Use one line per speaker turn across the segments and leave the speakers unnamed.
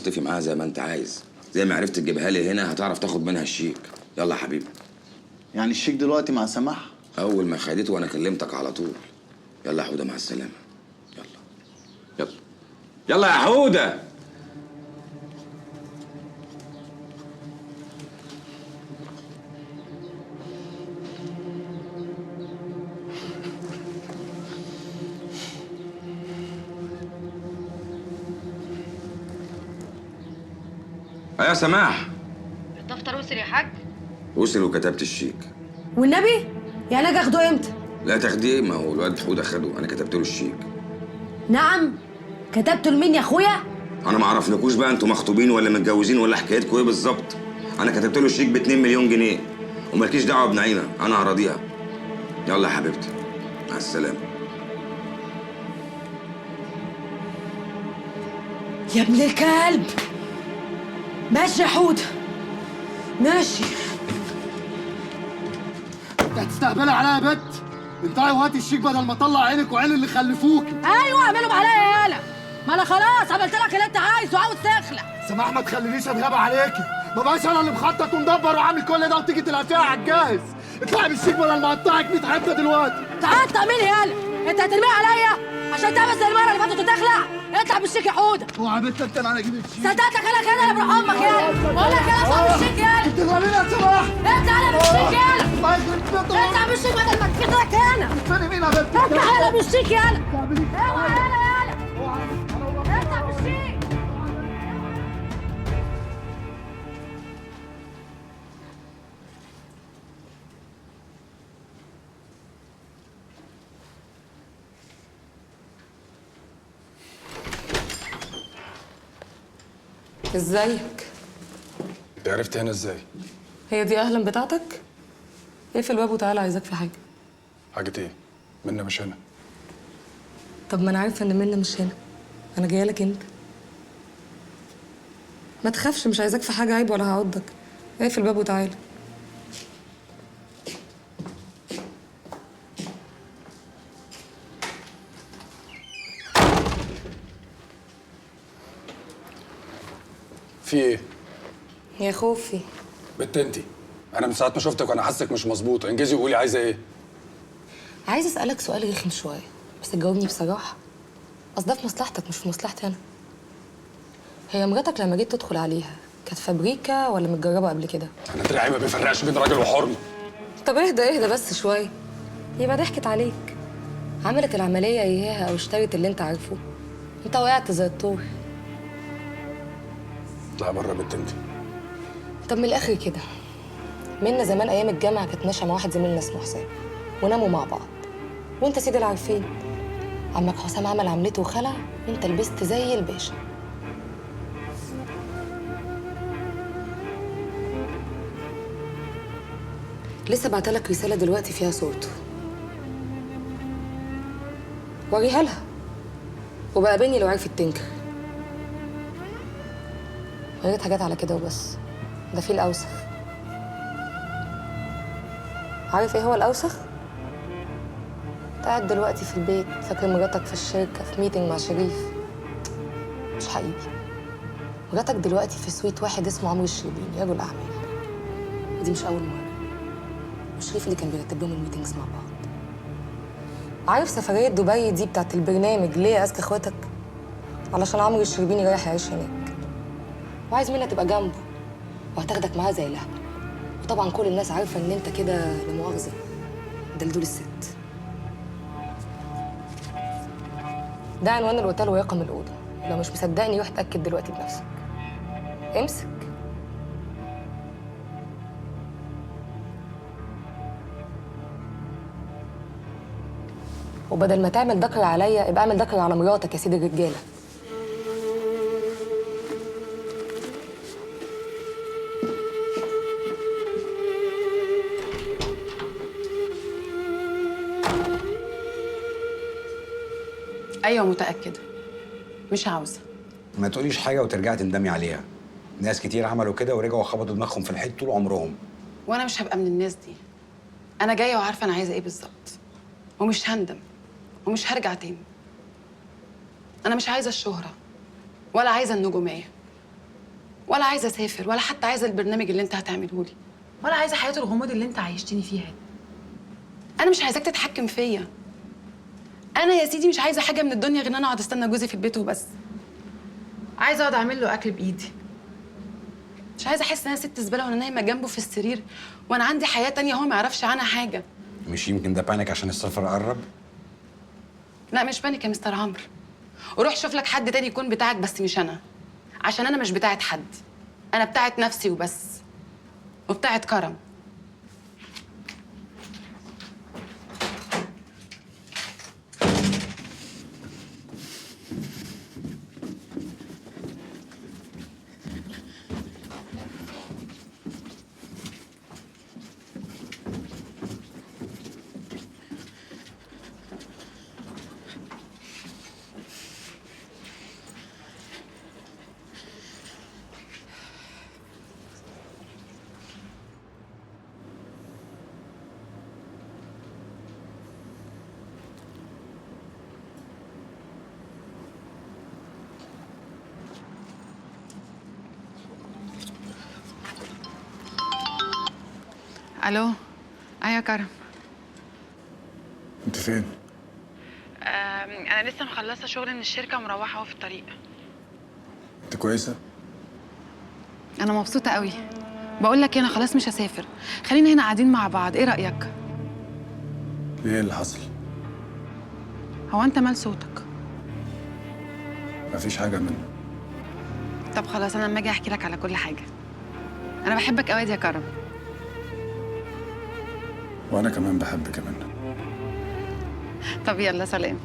تصطفي معاها زي ما انت عايز. زي ما عرفت تجيبها لي هنا هتعرف تاخد منها الشيك. يلا يا حبيبي.
يعني الشيك دلوقتي مع سماح؟
اول ما خدته وانا كلمتك على طول. يلا يا حوده مع السلامه. يلا يلا يلا يا حوده. يا سماح.
الدفتر وصل يا حاج؟
وصل وكتبت الشيك.
والنبي يعني اجي اخده امتى؟
لا تاخديه، ما هو الواد حوده خده، انا كتبت له الشيك.
نعم. كتبته لمين يا اخويا؟
انا ما اعرفلكوش بقى انتوا مخطوبين ولا متجوزين ولا حكايتكم ايه بالظبط. انا كتبت له الشيك ب 2 مليون جنيه ومالكيش دعوه بنعيمه، انا هراضيها. يلا يا حبيبتي مع السلامه.
يا ابن الكلب. ماشي يا حوده ماشي.
انت هتستهبلي عليا يا بت؟ انتهي وهاتي الشيك بدل ما اطلع عينك وعين اللي خلفوكي.
ايوه اعملهم عليا يا يالا. ما انا خلاص عملت لك اللي انت عايزه وعاوز تخلع.
سماح ما تخلينيش اتغاب عليكي، ما بقاش انا اللي مخطط ومدبر وعامل كل ده وتيجي تلقفيها على الجاهز. اطلعي بالشيك بدل ما اقطعك 100 حته دلوقتي.
تقطع مين يالا؟ انت هترميها عليا عشان تعمل زي المره اللي فاتت وتخلع؟ اطلع بالشيك يا حوده.
اوعى يا بت انت انا اجيب الشيك.
صدقتك انا كده انا بروح امك يالا. بقول لك يالا اطلع بالشيك يالا.
بتضربيني يا سماح.
اطلع يالا بالشيك يالا.
الله يخرب بيتك.
اطلع بالشيك بدل ما تفكرك هنا.
فين مين يا بت؟
اطلع يالا بالشيك يالا.
تعملي
اوعى يالا يالا. اطلع بالشيك.
ازيك؟
انت عرفت هنا ازاي؟
هي دي اهلا بتاعتك؟ اقفل الباب وتعالى، عايزاك في حاجه.
حاجة ايه؟ منا مش هنا.
طب ما انا عارفه ان منى مش هنا، انا جايه لك انت. ما تخافش، مش عايزاك في حاجه عيب ولا هعضك. اقفل الباب وتعالى.
في ايه؟
يا خوفي.
بنت انتي، انا من ساعة ما شفتك وانا حاسك مش مظبوط، انجزي وقولي عايزة ايه؟
عايز اسالك سؤال رخم شويه بس تجاوبني بصراحه، اصل ده في مصلحتك مش في مصلحتي انا. هي مراتك لما جيت تدخل عليها كانت فابريكا ولا متجربه قبل كده؟
انا دراعي ما بيفرقش بين راجل وحرمة.
طب اهدى بس شويه. يبقى ضحكت عليك، عملت العمليه اياها او اشترت اللي انت عارفه، انت وقعت زي الطور.
اطلعي بره يا بنت انتي.
طب من الاخر كده، منا زمان ايام الجامعه كانت ماشيه مع واحد زميلنا اسمه حسام وناموا مع بعض، وانت سيد العارفين عمك حسام عمل عملته وخلع وانت لبست زي الباشا. لسه بعتلك رساله دلوقتي فيها صورته، وريها لها وبقى بيني لو عرفت تنكر. يا ريت حاجات على كده وبس، ده فيه الاوسخ. عارف ايه هو الاوسخ؟ انت قاعد دلوقتي في البيت فاكر مراتك في الشركه في ميتنج مع شريف. مش حقيقي، مراتك دلوقتي في سويت واحد اسمه عمرو الشربيني، رجل اعمال. ودي مش اول مره، وشريف اللي كان بيرتب لهم الميتنجز مع بعض. عارف سفريه دبي دي بتاعت البرنامج ليه يا اذكى اخواتك؟ علشان عمرو الشربيني رايح يعيش هناك وعايز منها تبقى جنبه وهتاخدك معاه زي لهبه. وطبعا كل الناس عارفه ان انت كده لا مؤاخذه دلدول الست. ده عنوان الاوتيل ورقم الاوضه، لو مش مصدقني روح اتاكد دلوقتي بنفسك. امسك. وبدل ما تعمل ذكر عليا ابقى اعمل ذكر على مراتك يا سيد الرجاله.
ايوه متاكده، مش عاوزه.
ما تقوليش حاجه وترجعي تندمي عليها. ناس كتير عملوا كده ورجعوا خبطوا دماغهم في الحيط طول عمرهم.
وانا مش هبقى من الناس دي. انا جايه وعارفه انا عايزه ايه بالظبط، ومش هندم، ومش هرجع تاني. انا مش عايزه الشهره ولا عايزه النجوميه، ولا عايزه اسافر، ولا حتى عايزه البرنامج اللي انت هتعمله لي، ولا عايزه حياه الغموض اللي انت عايشتني فيها. انا مش عايزاك تتحكم فيا. انا يا سيدي مش عايزه حاجه من الدنيا غير ان انا اقعد استنى جوزي في البيت وبس. عايزه اقعد اعمل له اكل بايدي. مش عايزه احس ان انا ست زباله وانا نايمه جنبه في السرير وانا عندي حياه تانية هو ما يعرفش عنها حاجه.
مش يمكن ده بانيك عشان السفر قرب؟
لا مش بانيك يا مستر عمرو. وروح شوف لك حد تاني يكون بتاعك بس مش انا. عشان انا مش بتاعت حد. انا بتاعت نفسي وبس. وبتاعت كرم. الو. ايوه كرم.
انت فين؟
انا لسه مخلصه شغل من الشركه ومروحه اهو في الطريق.
انت كويسه؟
انا مبسوطه قوي. بقول لك انا خلاص مش هسافر. خلينا هنا قاعدين مع بعض، ايه رايك؟
ايه اللي حصل؟
هو انت مال صوتك؟
مفيش حاجه منه.
طب خلاص انا لما اجي احكي لك على كل حاجه. انا بحبك قوي يا كرم.
وانا كمان بحبك منه.
طب يلا سلام.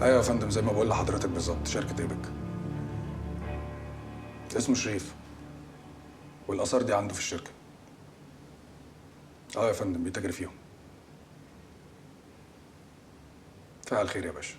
ايوه يا فندم، زي ما بقول لحضرتك بالظبط، شركه ايبك. اسمه شريف، والاثار دي عنده في الشركه. اه يا فندم، بيتاجر فيهم. فعل خير يا باشا.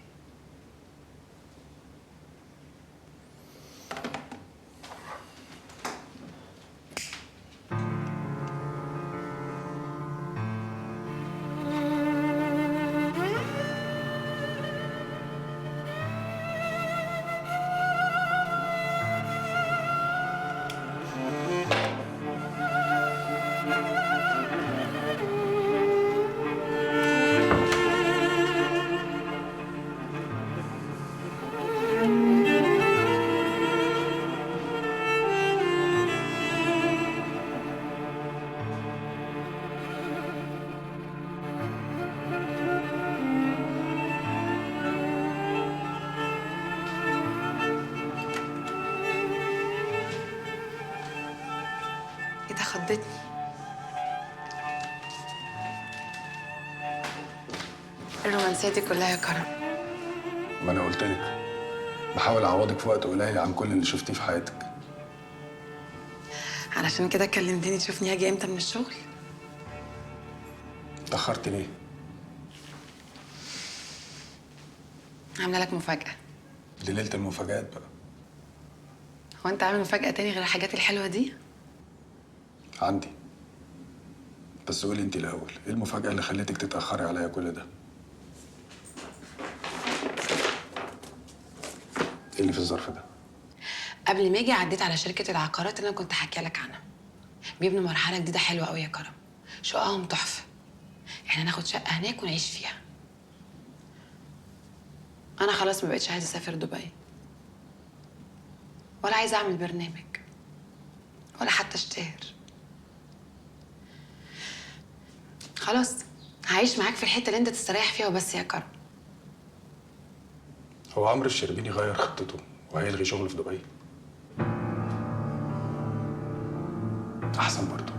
ايه ده خضتني. الرومانسية دي كلها يا كرم.
ما انا قلت لك بحاول اعوضك في وقت قليل عن كل اللي شفتيه في حياتك.
علشان كده كلمتني تشوفني هاجي امتى من الشغل؟
اتاخرت ليه؟
عامله لك مفاجأة.
دي ليله المفاجآت بقى.
هو انت عامل مفاجأة تاني غير الحاجات الحلوة دي؟
عندي. بس قولي انت الاول، ايه المفاجاه اللي خلتك تتاخري عليا كل ده؟ ايه اللي في الظرف ده؟
قبل ما اجي عديت على شركة العقارات اللي انا كنت حكي لك عنها. بيبنوا مرحلة جديدة حلوة قوي يا كرم. شققهم تحفة. احنا ناخد شقه هناك ونعيش فيها. انا خلاص ما بقتش عايزه اسافر دبي، ولا عايزه اعمل برنامج، ولا حتى اشتهر. خلاص هعيش معاك في الحته اللي انت تستريح فيها وبس يا كرم.
هو عمرو الشربيني غير خطته وهيلغي شغله في دبي؟ احسن برضه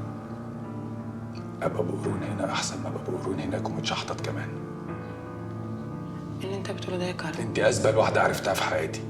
ابقى بقرون هنا احسن ما ابقى بقرون هناك ومتشحطط كمان.
اللي انت بتقوله ده يا كرم
انت ازبل واحده عرفتها في حياتي.